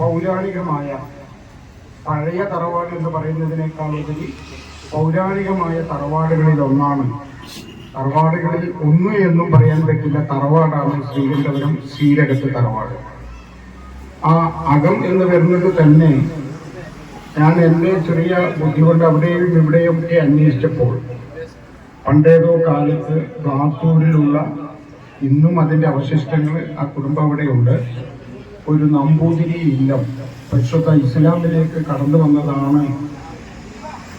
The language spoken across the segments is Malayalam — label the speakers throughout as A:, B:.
A: പൗരാണികമായ പഴയ തറവാട് എന്ന് പറയുന്നതിനേക്കാൾ ഉപരി പൗരാണികമായ തറവാടുകളിൽ ഒന്നാണ്. തറവാടുകളിൽ ഒന്ന് എന്നും പറയാൻ പറ്റില്ല തറവാടാണ് ശ്രീകണ്ഠപുരം ശ്രീരകത്ത് തറവാട്. ആ അകം എന്ന് വരുന്നത് തന്നെ ഞാൻ എൻ്റെ ചെറിയ ബുദ്ധി കൊണ്ട് അവിടെയും ഇവിടെയും ഒക്കെ അന്വേഷിച്ചപ്പോൾ പണ്ടേതോ കാലത്ത് ഗാത്തൂരിലുള്ള ഇന്നും അതിൻ്റെ അവശിഷ്ടങ്ങൾ ആ കുടുംബം അവിടെയുണ്ട്. ഒരു നമ്പൂതിരി ഇല്ലം പരിശുദ്ധ ഇസ്ലാമിലേക്ക് കടന്നു വന്നതാണ്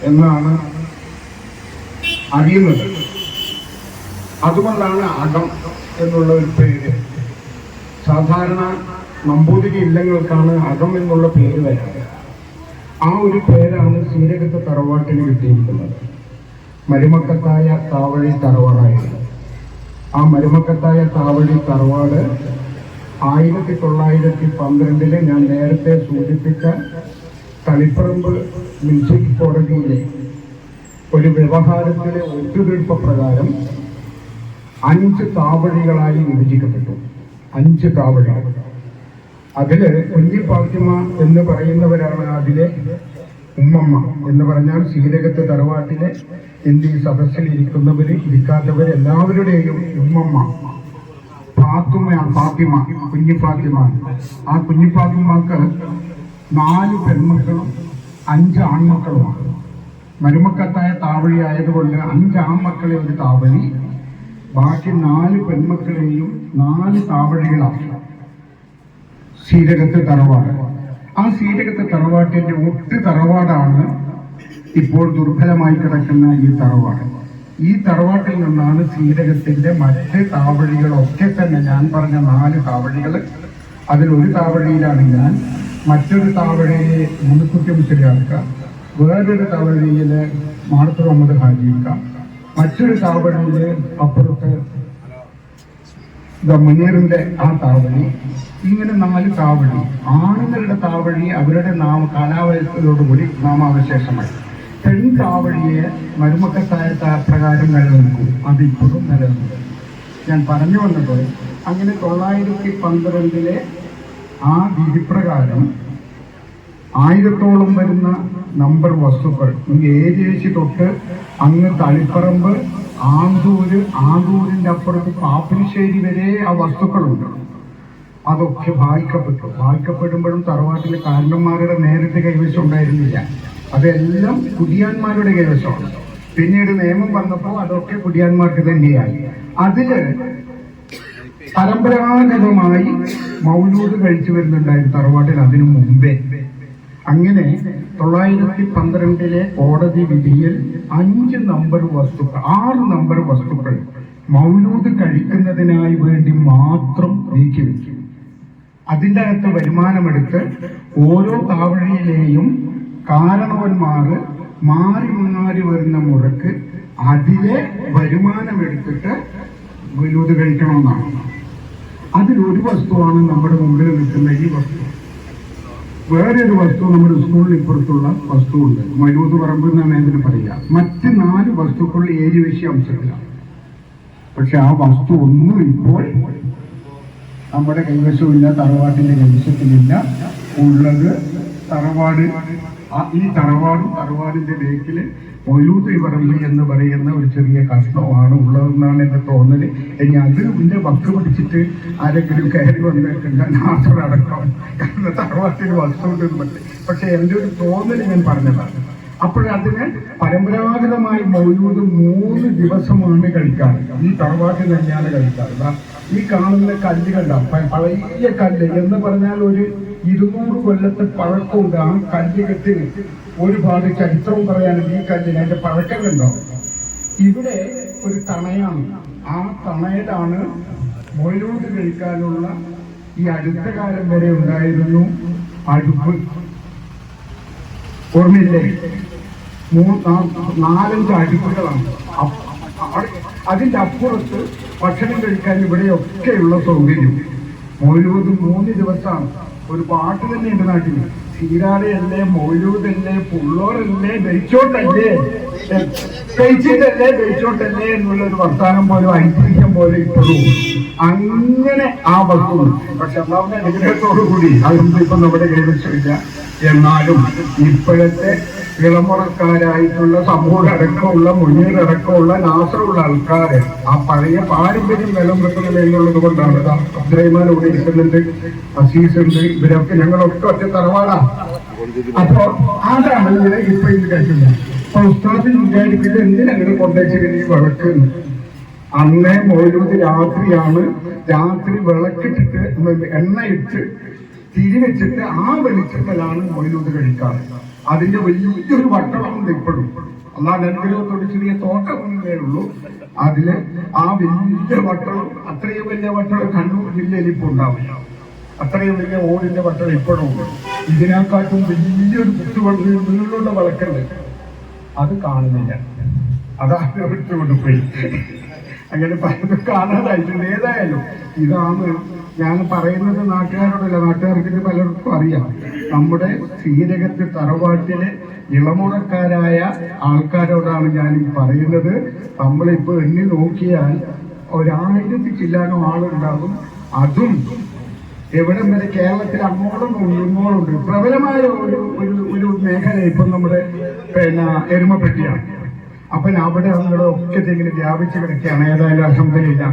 A: എന്നാണ് അറിയുന്നത്. അതുകൊണ്ടാണ് അകം എന്നുള്ള ഒരു പേര്. സാധാരണ നമ്പൂതിരി ഇല്ലങ്ങൾക്കാണ് അകം എന്നുള്ള പേര് വരാറ്. ആ ഒരു പേരാണ് ശ്രീരകത്ത് തറവാട്ടിന് കിട്ടിയിരിക്കുന്നത്. മരുമക്കത്തായ താവഴി തറവാടായിരുന്നു. ആ മരുമക്കത്തായ താവഴി തറവാട് 1912 ഞാൻ നേരത്തെ സൂചിപ്പിച്ച തളിപ്പറമ്പ് മുനിസിപ്പൽ കോടതിയിലെ ഒരു വ്യവഹാരത്തിലെ ഒത്തുതീർപ്പ് പ്രകാരം 5 താവഴികളായി വിഭജിക്കപ്പെട്ടു. 5 താവഴികൾ. അതില് കുഞ്ഞി ഫാത്തിമ എന്ന് പറയുന്നവരാണ് അതിലെ ഉമ്മമ്മ. എന്ന് പറഞ്ഞാൽ ശ്രീരകത്ത് തറവാട്ടിലെ ഈ സദസ്സിൽ ഇരിക്കുന്നവര് ഇരിക്കാത്തവര് എല്ലാവരുടെയും ഉമ്മമ്മ ഫാത്തിമ, കുഞ്ഞി ഫാത്തിമ. ആ കുഞ്ഞി ഫാത്തിമക്ക് 4 പെൺമക്കളും 5 ആൺമക്കളുമാണ്. മരുമക്കത്തായ താവഴി ആയതുകൊണ്ട് 5 ആൺമക്കളെ ഒരു താവഴി, ബാക്കി 4 പെൺമക്കളെയും 4 താവഴികളാക്കി ശ്രീരകത്ത് തറവാട്. ആ ശ്രീരകത്ത് തറവാട്ടിന്റെ ഒട്ട് തറവാടാണ് ഇപ്പോൾ ദുർബലമായി കിടക്കുന്ന ഈ തറവാട്. ഈ തറവാട്ടിൽ നിന്നാണ് ശ്രീരകത്തിന്റെ മറ്റ് താവഴികളൊക്കെ തന്നെ. ഞാൻ പറഞ്ഞ 4 താവഴികൾ, അതിലൊരു താവഴിയിലാണ് ഞാൻ, മറ്റൊരു താവഴിയിലെ മുനുക്കുട്ടി മുസ്ലിയാർക്ക, വേറൊരു താവഴിയില് മാടത്ത് മുഹമ്മദ് ഹാജിക്ക, മറ്റൊരു താവഴിയില് അപ്പുറത്ത് മുനീറിന്റെ ആ താവഴി. ഇങ്ങനെ 4 താവഴി. ആണുങ്ങളുടെ താവഴി അവരുടെ കാലാവസ്ഥയോടുകൂടി നാമാവശേഷമായി. പെൺതാവഴിയെ മരുമക്കത്തായ പ്രകാരം നിലനിൽക്കും. അതിപ്പോഴും നിലനിൽക്കും. ഞാൻ പറഞ്ഞു വന്നത് അങ്ങനെ 1912 ആ വിധിപ്രകാരം 1000-ഓളം വരുന്ന നമ്പർ വസ്തുക്കൾ ഏരിയേശി തൊട്ട് അങ്ങ് തളിപ്പറമ്പ്, ആന്തൂരിന്റെ അപ്പുറത്ത് പാപ്പിനിശ്ശേരി വരെ ആ വസ്തുക്കളുണ്ട്. അതൊക്കെ വായിക്കപ്പെടുമ്പോഴും തറവാട്ടിലെ കാരണന്മാരുടെ നേരിട്ട് കൈവശം ഉണ്ടായിരുന്നില്ല. അതെല്ലാം കുടിയാന്മാരുടെ കൈവശമാണ്. പിന്നീട് നിയമം വന്നപ്പോൾ അതൊക്കെ കുടിയാന്മാർക്ക് തന്നെയായി. അതില് പരമ്പരാഗതമായി മൗലൂദ് കഴിച്ചു വരുന്നുണ്ടായിരുന്നു തറവാട്ടിൽ അതിനു മുമ്പേ. അങ്ങനെ 1912 കോടതി വിധിയിൽ 6 നമ്പർ വസ്തുക്കൾ മൗലൂദ് കഴിക്കുന്നതിനായി വേണ്ടി മാത്രം നീക്കിവെക്കും. അതിൻ്റെ അകത്ത് വരുമാനമെടുത്ത് ഓരോ താവഴിയിലെയും കാരണവന്മാർ മാറി വരുന്ന മുറക്ക് അതിലെ വരുമാനമെടുത്തിട്ട് മൗലൂദ് കഴിക്കണമെന്നാണ്. അതിലൊരു വസ്തുവാണ് നമ്മുടെ മുമ്പിൽ നിൽക്കുന്ന ഈ വസ്തു. വേറൊരു വസ്തു നമ്മുടെ സ്കൂളിൽ ഇപ്പുറത്തുള്ള വസ്തുവുണ്ട്. മൗലൂദ് പറമ്പ് എന്നാണ് ഇതിന് പറയുക. മറ്റ് 4 വസ്തുക്കൾ ഏരിവേശി അംശത്തിലാണ്. പക്ഷെ ആ വസ്തു ഒന്നും ഇപ്പോൾ നമ്മുടെ കൈവശമില്ല, തറവാട്ടിന്റെ കൈവശത്തിലില്ല. ഉള്ളത് തറവാട്. ഈ തറവാടിന്റെ ബേക്കില് മൗലൂദ് പറമ്പ് എന്ന് പറയുന്ന ഒരു ചെറിയ കഷ്ണമാണ് ഉള്ളതെന്നാണ് എന്റെ തോന്നല്. ഇനി അതിന്റെ വക്ക് പിടിച്ചിട്ട് ആരെങ്കിലും കയറി വന്നിട്ടുണ്ട് നാസറടക്കം, കാരണം തറവാട്ടിന് വസ്തുണ്ട്. പക്ഷെ എന്റെ ഒരു തോന്നല് ഞാൻ പറഞ്ഞതാണ്. അപ്പോഴതിന് പരമ്പരാഗതമായി മൗലൂദ് 3 ദിവസമാണ് കഴിക്കാറ്. ഈ തറവാട്ടിൽ തന്നെയാണ് കഴിക്കാറ്. ഈ കാണുന്ന കല്ല് കണ്ട പഴയ കല്ല് എന്ന് പറഞ്ഞാൽ ഒരു 200 കൊല്ലത്തെ പഴക്കമുണ്ട് ആ കല്ല് കെട്ടിന്. ഒരുപാട് ചരിത്രവും പറയാനുണ്ട് ഈ കല്ലിന്. അതിന്റെ പഴക്കം കണ്ടോ? ഇവിടെ ഒരു തണയാണ്. ആ തണയിലാണ് മൗലൂദ് കഴിക്കാനുള്ള ഈ അടുത്ത കാലം വരെ ഉണ്ടായിരുന്നു അടുപ്പ്. ഓർമ്മയില്ലേ? 4-5 അടുപ്പുകളാണ്. അതിന്റെ അപ്പുറത്ത് ഭക്ഷണം കഴിക്കാൻ ഇവിടെയൊക്കെയുള്ള സൗകര്യം. മൗലൂദ് 3 ദിവസമാണ്. ഒരു പാട്ട് തന്നെയുണ്ട് നാട്ടിൽ. സീരാടയല്ലേ, മൗലൂദല്ലേ, പുള്ളോറല്ലേ, കഴിച്ചിട്ടല്ലേ എന്നുള്ള ഒരു വർത്താനം പോലും ഐതിഹ്യം പോലെ ഇപ്പോഴും അങ്ങനെ ആ വസ്തു. പക്ഷെ അള്ളാഹുവിന്റെ അനുഗ്രഹത്തോടു കൂടി അതൊന്നും ഇപ്പൊ നമ്മുടെ കൈവച്ചില്ല. എന്നാലും ഇപ്പോഴത്തെ ഇളമുറക്കാരായിട്ടുള്ള സമൂഹടക്കമുള്ള മുനീറടക്കമുള്ള നാസറുള്ള ആൾക്കാര് ആ പഴയ പാരമ്പര്യം നിലനിർത്തുന്നത് എന്നുള്ളത് കൊണ്ടാണ്. അബ്ദുറഹ്മാൻ ഇവിടെ ഇരിക്കുന്നുണ്ട്, അസീസ് ഉണ്ട്, ഇവരൊക്കെ ഞങ്ങളൊക്കെ ഒറ്റ തറവാടാ. അപ്പൊ അതാണ് ഇങ്ങനെ ഇപ്പൊ ഇത് കഴിക്കുന്നത്. അപ്പൊ ഉസ്താദിൽ വിചാരിക്കുന്നത് എന്തിനങ്ങനെ കൊണ്ടുവച്ചിരുന്ന ഈ വിളക്ക്. അന്നേ മൗലൂദ് രാത്രിയാണ്. രാത്രി വിളക്കിട്ടിട്ട് എണ്ണയിട്ട് തിരിവെച്ചിട്ട് ആ വെളിച്ചത്തിലാണ് മൗലൂദ് കഴിക്കാറ്. അതിന്റെ വലിയൊരു വട്ടമുണ്ട് ഇപ്പോഴും. അല്ലാതെ അനുഗ്രഹത്തോട് ചെറിയ തോട്ടമൊന്നേ ഉള്ളൂ. അതില് ആ വലിയ വട്ടളം, അത്രയും വലിയ വട്ടളം കണ്ണൂർ ജില്ലയിൽ ഇപ്പൊ ഉണ്ടാവില്ല. അത്രയും വലിയ ഓടിന്റെ വട്ടളം ഇപ്പോഴും ഉണ്ട്. ഇതിനെക്കാട്ടും വലിയൊരു നീളുള്ള വിളക്കുണ്ട്, അത് കാണുന്നില്ല. അതാണ് വിട്ടുകൊണ്ടുപോയി. അങ്ങനെ പലതും കാണാതായിട്ടുണ്ട്. ഏതായാലും ഇതാണ് ഞാൻ പറയുന്നത്. നാട്ടുകാരോടല്ല, നാട്ടുകാർക്ക് ഇത് പലർക്കും അറിയാം. നമ്മുടെ ശ്രീരകത്ത് തറവാട്ടിലെ ഇളമുറക്കാരായ ആൾക്കാരോടാണ് ഞാൻ പറയുന്നത്. നമ്മളിപ്പോ എണ്ണി നോക്കിയാൽ 1000 ചില്ലാനോ ആളുണ്ടാകും. അതും എവിടം വരെ കേരളത്തിൽ അങ്ങോളം ഇങ്ങോളുണ്ട്. പ്രബലമായ ഒരു മേഖല ഇപ്പം നമ്മുടെ എരുമപ്പെട്ടിയാണ്. അപ്പൊ അവിടെ ഒക്കെ ഇങ്ങനെ വ്യാപിച്ചു കിടക്കുകയാണ്. ഏതായാലും അൽഹംദുലില്ലാ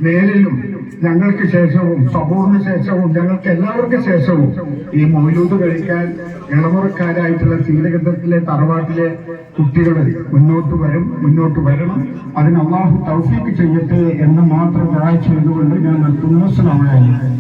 A: മേലിലും ഞങ്ങൾക്ക് ശേഷവും സബൂറിന് ശേഷവും ഞങ്ങൾക്ക് എല്ലാവർക്കും ശേഷവും ഈ മൗലൂദ് കഴിക്കാൻ ഇളമുറക്കാരായിട്ടുള്ള ശ്രീരകത്തിലെ തറവാട്ടിലെ കുട്ടികൾ മുന്നോട്ട് വരണം. അതിന് അല്ലാഹു തൗഫീഖ് ചെയ്യട്ടെ എന്ന് മാത്രം ദുആ ചെയ്തുകൊണ്ട് ഞാൻ നിർത്തുന്നു. അസ്സലാമു അലൈക്കും.